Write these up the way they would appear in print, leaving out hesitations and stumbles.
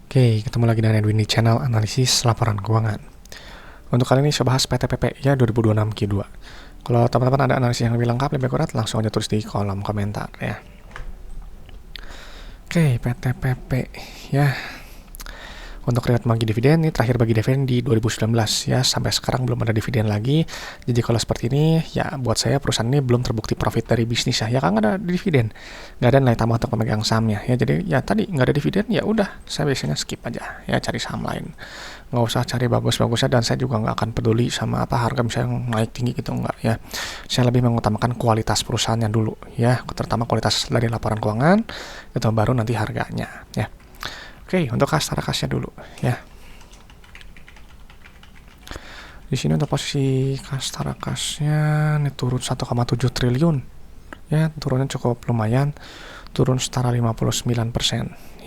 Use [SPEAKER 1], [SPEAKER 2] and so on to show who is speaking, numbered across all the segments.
[SPEAKER 1] Oke, ketemu lagi dengan Edwin di channel analisis laporan keuangan. Untuk kali ini saya bahas PTPP ya 2026 Q2. Kalau teman-teman ada analisis yang lebih lengkap, lebih akurat, langsung aja tulis di kolom komentar ya. Oke, PTPP ya. Untuk riwayat bagi dividen, ini terakhir bagi dividen di 2019 ya, sampai sekarang belum ada dividen lagi. Jadi kalau seperti ini, ya buat saya perusahaan ini belum terbukti profit dari bisnis ya kan nggak ada dividen, nggak ada nilai tambah untuk pemegang sahamnya ya. Jadi ya tadi nggak ada dividen, ya udah saya biasanya skip aja ya, cari saham lain. Nggak usah cari bagus-bagusnya, dan saya juga nggak akan peduli sama apa harga misalnya naik tinggi gitu, nggak ya. Saya lebih mengutamakan kualitas perusahaannya dulu ya, terutama kualitas dari laporan keuangan, itu baru nanti harganya ya. Oke, untuk kas tarakasnya dulu ya. Di sini untuk posisi kas tarakasnya ini turun 1,7 triliun ya, turunnya cukup lumayan, turun setara 59%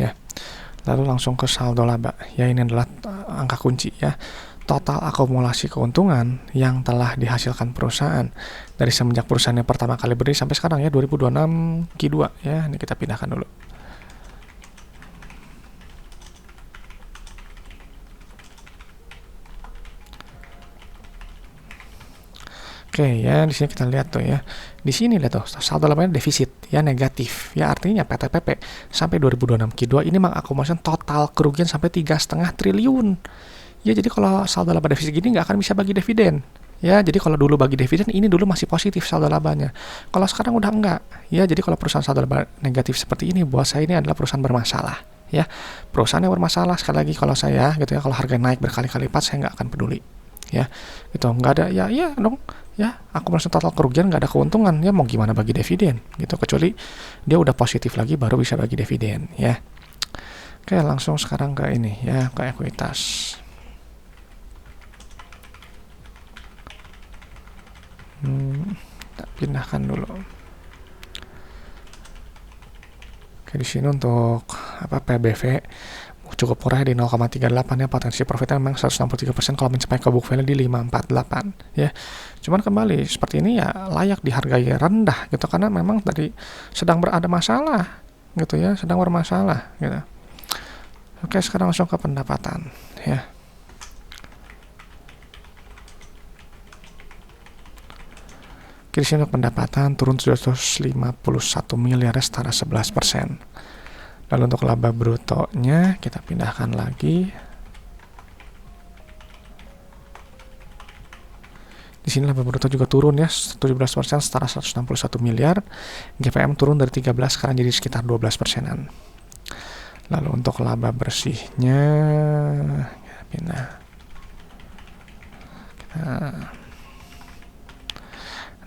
[SPEAKER 1] ya. Lalu langsung ke saldo laba ya, ini adalah angka kunci ya. Total akumulasi keuntungan yang telah dihasilkan perusahaan dari semenjak perusahaan yang pertama kali berdiri sampai sekarang ya 2026 Q2 ya. Ini kita pindahkan dulu. Oke ya, di sini kita lihat tuh ya. Di sini lihat tuh saldo labanya defisit ya, negatif. Ya artinya PTPP sampai 2026 Q2 ini mengakumulasi total kerugian sampai 3,5 triliun. Ya jadi kalau saldo laba defisit gini nggak akan bisa bagi dividen. Ya jadi kalau dulu bagi dividen ini dulu masih positif saldo labanya. Kalau sekarang udah enggak. Ya jadi kalau perusahaan saldo laba negatif seperti ini, buat saya ini adalah perusahaan bermasalah. Ya perusahaan yang bermasalah, sekali lagi kalau saya gitu ya, kalau harga naik berkali-kali lipat saya nggak akan peduli. Ya itu nggak ada ya, iya dong ya, akumulasi total kerugian nggak ada keuntungan ya, mau gimana bagi dividen gitu, kecuali dia udah positif lagi baru bisa bagi dividen ya. Oke, langsung sekarang ke ini ya, ke ekuitas. Kita pindahkan dulu. Oke, di sini untuk apa PBV cukup murah di 0,38 ya, potensi profitnya memang 163% kalau mencapai ke book value di 548 ya. Cuman kembali seperti ini ya layak dihargai rendah gitu, karena memang tadi sedang berada masalah gitu ya, sedang bermasalah gitu. Oke, sekarang langsung ke pendapatan ya. Di sini untuk pendapatan turun 751 miliar setara 11%. Lalu untuk laba brutonya kita pindahkan lagi. Di sini laba bruto juga turun ya, 17% setara 161 miliar. GPM turun dari 13 sekarang jadi sekitar 12%-an. Lalu untuk laba bersihnya kita pindah.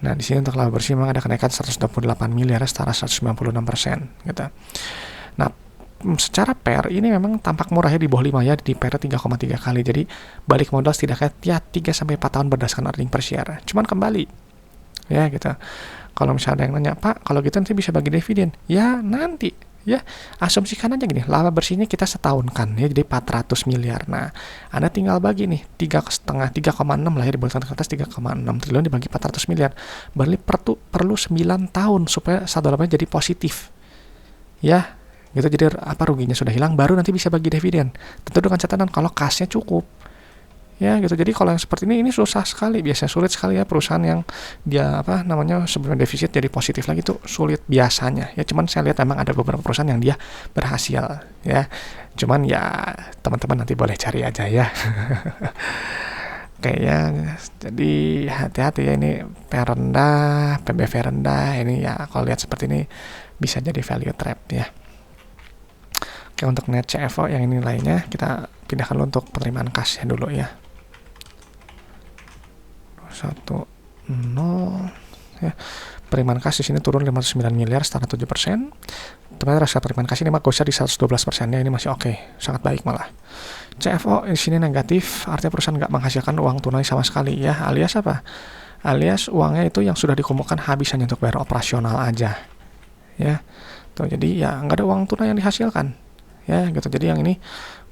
[SPEAKER 1] Nah, di sini untuk laba bersih memang ada kenaikan 128 miliar setara 196% gitu. Nah, secara PER ini memang tampak murah ya, di bawah 5 ya, di PER 3,3 kali. Jadi balik modal setidaknya ya 3-4 tahun berdasarkan earning per share. Cuman kembali ya gitu. Kalau misalnya ada yang nanya, "Pak, kalau gitu nanti bisa bagi dividen?" Ya nanti ya, asumsikan aja gini, laba bersihnya kita setahun kan ya, jadi 400 miliar. Nah, Anda tinggal bagi nih 3,6 lah ya, dibulatkan ke atas 3,6 triliun dibagi 400 miliar. Berarti perlu 9 tahun supaya saldo labanya jadi positif. Ya, gitu. Jadi apa, ruginya sudah hilang, baru nanti bisa bagi dividen. Tentu dengan catatan kalau kasnya cukup. Ya gitu. Jadi kalau yang seperti ini susah sekali, biasanya sulit sekali ya perusahaan yang dia sebelum defisit jadi positif lagi, tuh sulit biasanya ya. Cuman saya lihat memang ada beberapa perusahaan yang dia berhasil ya. Cuman ya teman-teman nanti boleh cari aja ya. Kayaknya jadi hati-hati ya, ini PER rendah, PBV rendah, ini ya kalau lihat seperti ini bisa jadi value trap ya. Oke, untuk net CFO yang ini lainnya kita pindahkan dulu untuk penerimaan kasnya dulu ya. 10 ya. Penerimaan kas di sini turun 509 miliar setara 7%. Teman rasa penerimaan kas ini masih di 112% ya, ini masih oke, sangat baik malah. CFO di sini negatif, artinya perusahaan nggak menghasilkan uang tunai sama sekali ya, alias apa? Alias uangnya itu yang sudah dikumpulkan habis hanya untuk bayar operasional aja ya. Tuh, jadi ya nggak ada uang tunai yang dihasilkan ya gitu. Jadi yang ini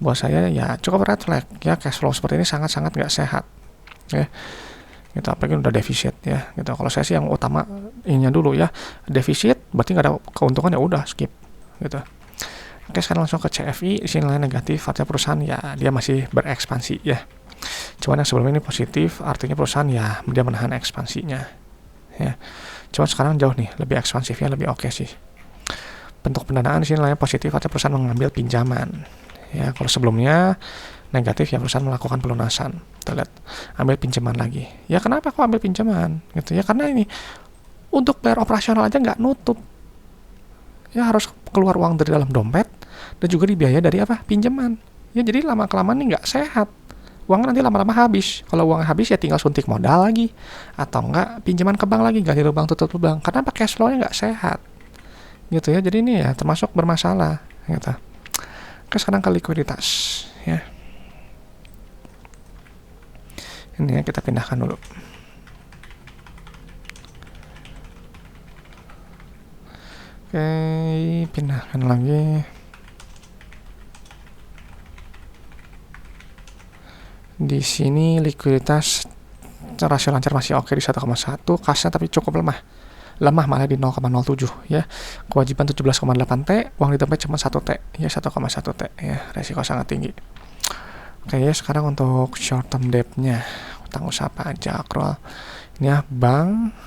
[SPEAKER 1] buat saya ya cukup red flag ya, cash flow seperti ini sangat-sangat nggak sehat ya gitu, apalagi udah defisit ya gitu. Kalau saya sih yang utama ininya dulu ya, defisit berarti nggak ada keuntungan, ya udah skip gitu. Oke, sekarang langsung ke CFI. Di sini nilai negatif, artinya perusahaan ya dia masih berekspansi ya. Cuman yang sebelum ini positif, artinya perusahaan ya dia menahan ekspansinya ya. Cuman sekarang jauh nih, lebih ekspansifnya lebih oke sih. Bentuk pendanaan di sini nilainya positif, artinya perusahaan mengambil pinjaman ya. Kalau sebelumnya negatif ya perusahaan melakukan pelunasan. Kita lihat, ambil pinjaman lagi. Ya kenapa kok ambil pinjaman? Gitu ya, karena ini untuk bayar operasional aja nggak nutup. Ya harus keluar uang dari dalam dompet dan juga dibiayai dari apa? Pinjaman. Ya jadi lama-kelamaan ini nggak sehat. Uang nanti lama-lama habis. Kalau uang habis ya tinggal suntik modal lagi. Atau enggak pinjaman ke bank lagi, ganti lubang tutup lubang. Karena cash flow-nya nggak sehat. Gitu ya, jadi ini ya termasuk bermasalah. Gitu. Oke, sekarang ke likuiditas. Ya. Ini ya kita pindahkan dulu. Oke, pindahkan lagi. Di sini likuiditas rasio lancar masih oke di 1,1, kasnya tapi cukup lemah malah di 0,07 ya. Kewajiban 17,8 T, uang di dompet cuma 1 T ya, 1,1 T ya, resiko sangat tinggi. Oke ya, sekarang untuk short term debt-nya, utang usaha pajak, accrual ini ya, bank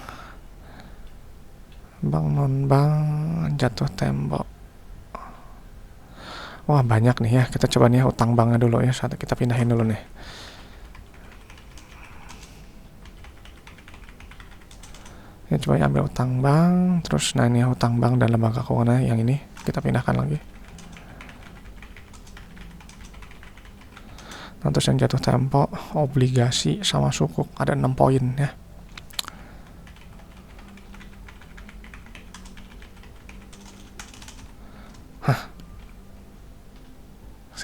[SPEAKER 1] non-bank, jatuh tempo. Wah banyak nih ya, kita coba nih ya utang banknya dulu ya, kita pindahin dulu nih. Ya, coba ya, ambil utang bank, terus nah ini utang bank dan lembaga keuangan yang ini kita pindahkan lagi. Nah, terus yang jatuh tempo, obligasi sama sukuk ada 6 poin ya.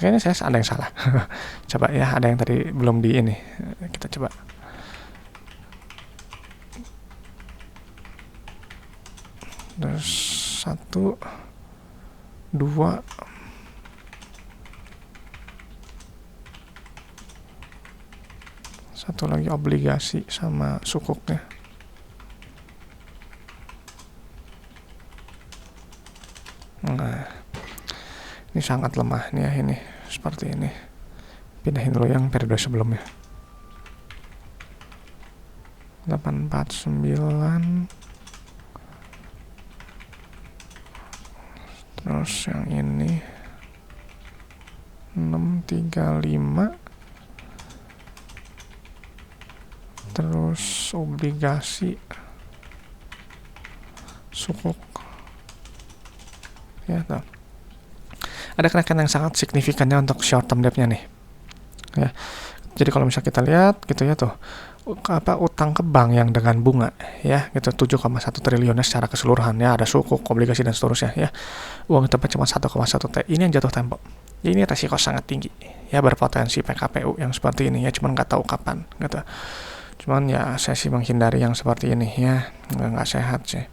[SPEAKER 1] Kayaknya saya ada yang salah. Coba ya, ada yang tadi belum di ini. Kita coba. Terus 1, 2, satu lagi obligasi sama sukuknya. Nah, ini sangat lemah nih ya, ini seperti ini. Pindahin dulu yang periode sebelumnya. 849. Terus yang ini 635. Terus obligasi sukuk ya, tuh. Ada kenaikan yang sangat signifikannya untuk short term debt-nya nih ya. Jadi kalau misalnya kita lihat gitu ya tuh, utang ke bank yang dengan bunga ya gitu 7,1 triliunnya secara keseluruhan ya, ada sukuk, obligasi dan seterusnya ya. Uang tempat cuma 1,1 T. Ini yang jatuh tempo. Ya, ini resiko sangat tinggi ya, berpotensi PKPU yang seperti ini ya, cuman nggak tahu kapan gitu. Cuman ya saya sih menghindari yang seperti ini ya, nggak sehat sih.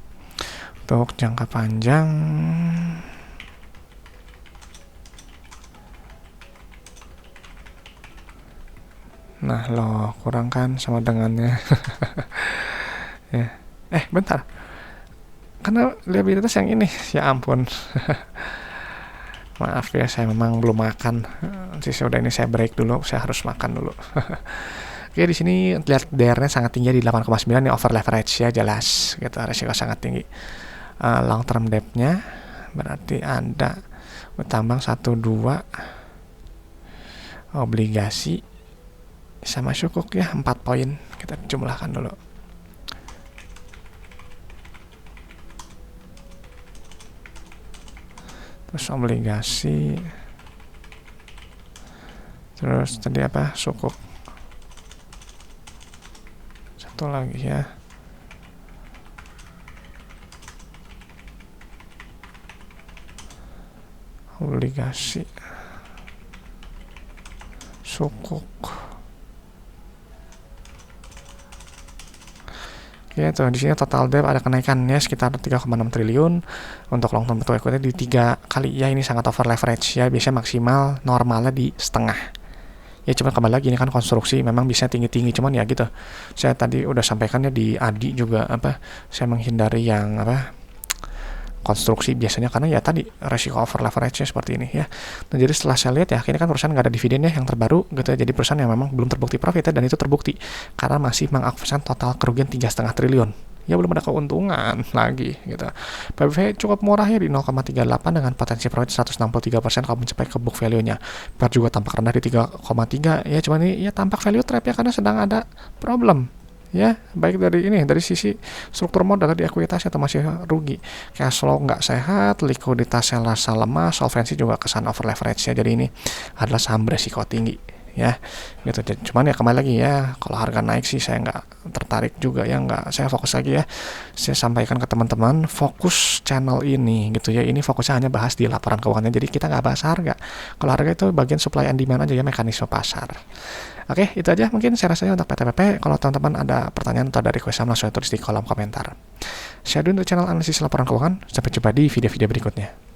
[SPEAKER 1] Untuk jangka panjang nah loh, kurang kan sama dengannya. Ya. Bentar. Karena liabilitas yang ini, ya ampun. Maaf ya, saya memang belum makan. Sudah ini saya break dulu, saya harus makan dulu. Oke, di sini lihat DR-nya sangat tinggi di 8,9, ini over leverage ya, jelas gitu, resiko sangat tinggi. Long term debt-nya berarti ada utang bank 1, 2, obligasi sama sukuk ya 4 poin. Kita jumlahkan dulu. Terus obligasi, terus tadi apa, sukuk, satu lagi ya, obligasi, sukuk. Ya tuh, di sini total debt ada kenaikannya sekitar 3,6 triliun untuk long term equity di 3 kali ya, ini sangat over leverage ya, biasanya maksimal normalnya di setengah. Ya cuman kembali lagi ini kan konstruksi, memang bisa tinggi-tinggi, cuman ya gitu. Saya tadi udah sampaikannya di Adi juga saya menghindari yang konstruksi biasanya, karena ya tadi resiko over leverage-nya seperti ini ya. Nah, jadi setelah saya lihat ya, ini kan perusahaan nggak ada dividennya yang terbaru gitu ya, jadi perusahaan yang memang belum terbukti profit ya, dan itu terbukti karena masih mengaktifkan total kerugian 3,5 triliun. Ya belum ada keuntungan lagi gitu. PBV cukup murah ya di 0,38 dengan potensi profit 163% kalau mencapai ke book value-nya. PER juga tampak rendah di 3,3 ya, cuman ini ya tampak value trap ya, karena sedang ada problem ya, baik dari sisi struktur modal di ekuitas atau masih rugi, cash flow nggak sehat, likuiditasnya rasa lemah, solvensi juga kesan over leverage ya, jadi ini adalah saham beresiko tinggi ya gitu. Cuman ya kembali lagi ya, kalau harga naik sih saya nggak tertarik juga ya, nggak, saya fokus lagi ya, saya sampaikan ke teman-teman, fokus channel ini gitu ya, ini fokusnya hanya bahas di laporan keuangannya, jadi kita nggak bahas harga. Kalau harga itu bagian supply and demand aja ya, mekanisme pasar. Oke, itu aja mungkin saya rasanya untuk PTPP. Kalau teman-teman ada pertanyaan atau dari request, langsung tulis di kolom komentar. Saya dulu untuk channel analisis laporan keuangan. Sampai jumpa di video-video berikutnya.